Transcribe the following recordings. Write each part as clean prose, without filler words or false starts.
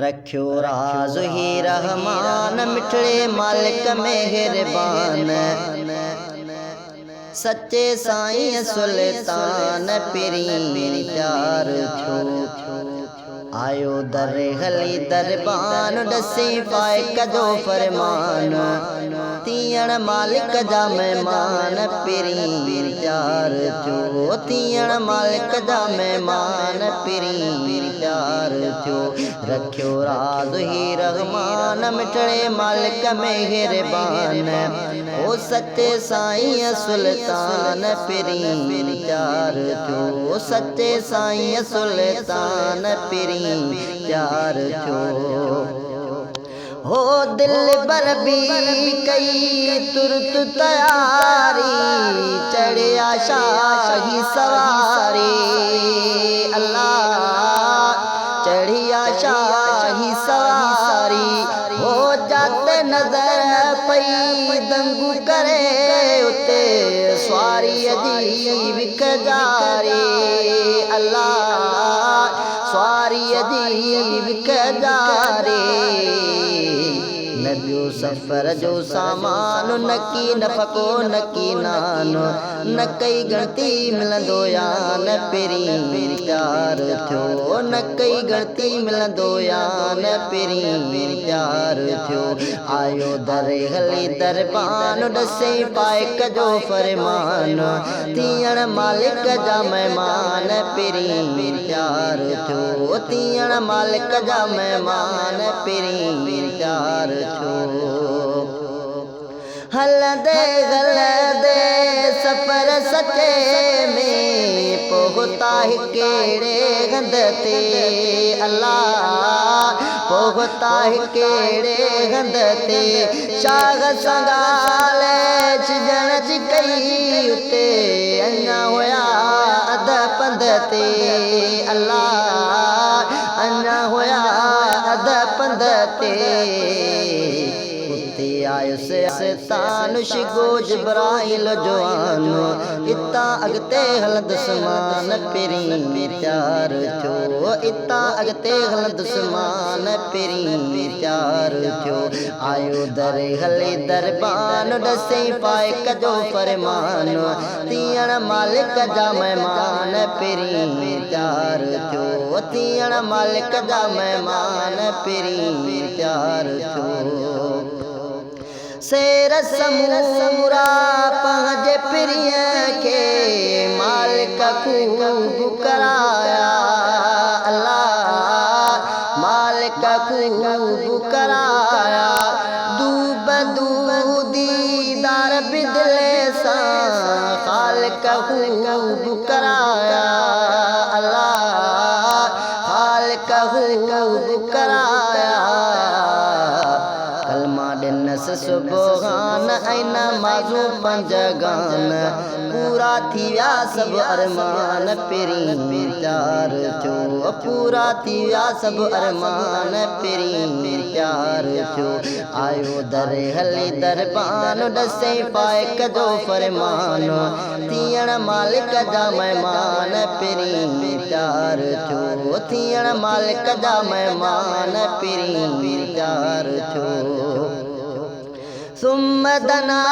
रखियो राज़ ही रहमान मिठड़े मालिक मेहरबान सच्चे साईं सुल्तान पिरी प्यार छो आयो दर हली दरबान दसी पाए कजो फरमान तीयण मालिक जा मेहमान पिरी प्यार छो तीयण मालिक जा मेहमान पिरी प्यार छो रखियो राज़ ही रहमान मिठड़े मालिक मेहरबान ओ सच्चे साईं सुल्तान पिरी प्यार छो सच्चे साईं सुल्तान पिरी प्यार छो हो दिल बर भी कई तुरत तैयारी चढ़े शाही सवारी अल्लाह चढ़ी शाही सवारी हो जाते नजर पई दंगू करे उते स्वारी अजीब कजारी अल्लाह स्वारी अजीब कजारी नबियो सफर जो सामान नकी नफको नकी नानो न कई गणती मिलंदो यान पिरी प्यार थियो न कई गणती मिलंदो यान पिरी प्यार थियो आयो दर हली दरबान दसे पाए कजो फरमान तीयण मालिक जा मेहमान पिरी प्यार थियो तीयण मालिक जा मेहमान पिरी प्यार हलदे गलदे सफर सचे में पोहता ही केड़े गंदते अल्लाह पोहता ही केड़े गंदते शाग संगाले छिजण च कई उते अन्ना होया अद पंदते अल्लाह अन्ना होया अद पंदते आयो से तानुश गोज बराइल जवानो इता अगते हलद समान पिरी प्यार छो इता अगते हलद समान पिरी प्यार छो आयो दर हले दरबान दसे पाए कजो फरमान तीयण मालिक जा मेहमान पिरी प्यार छो तीयण मालिक जा मेहमान पिरी प्यार छो शेर समूरा पंज प्रिय के मालिक खूब कराया अल्लाह मालिक खूब कराया दूब दीदार बिदले सा खालिक खूब कराया अल्लाह खालिक खूब कराया सुबहान ऐना माजू पंजगान पूरा थिया सब अरमान पिरी प्यार छो पूरा थिया सब अरमान पिरी प्यार छो आयो दर हली दरबान दसे पाए कजो फरमान तीयण मालिक जा मेहमान पिरी प्यार छो तीयण मालिक जा मेहमान पिरी प्यार छो तुम दना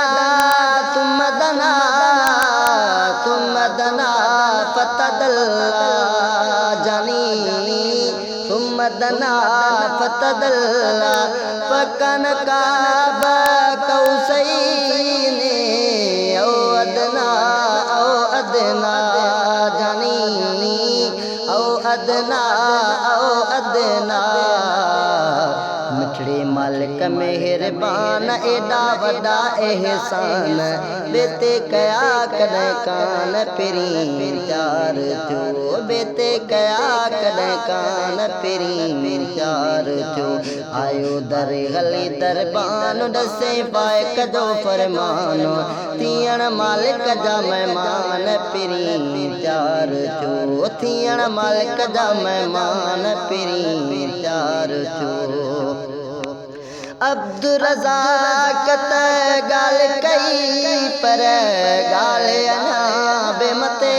फतदल्ला जानी तुम दना फतदल्ला फकन काब कौसैन ओ अदना जानी ओ अदना मिठड़े मालिक मेहरबान एडा वडा एहसान बेते कया कदे कान पिरी प्यार छो बेते कया कदे कान पिरी प्यार छो आयो दर हली दरबान दसे पाए कजो फरमान तीयण मालिक जा मेहमान पिरी प्यार छो तीयण मालिक जा मेहमान पिरी प्यार छो अब्दुल रज़ाक गाल कई पर गाल अना बेमते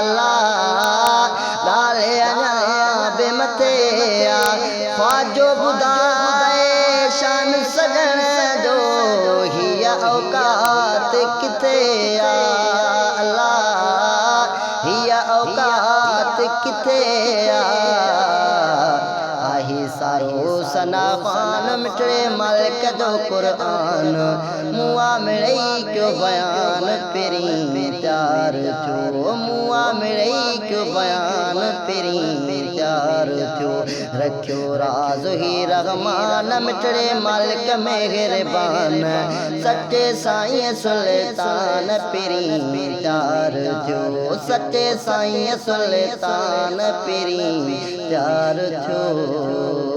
अल्लाह गाल अना बेमते किथे आही सारो सना खान मिटड़े मालिक जो कुरान मुआ मिड़ई क्यों बयान पेरी प्यार थियो मुआ मिड़ई क्यों बयान पेरी प्यार थियो रखियो राज ही रहमान मिटड़े मालिक मेहरबान सच्चे साईं सुल्तान पेरी प्यार थियो सच्चे साईं सुल्तान पेरी प्यार थियो।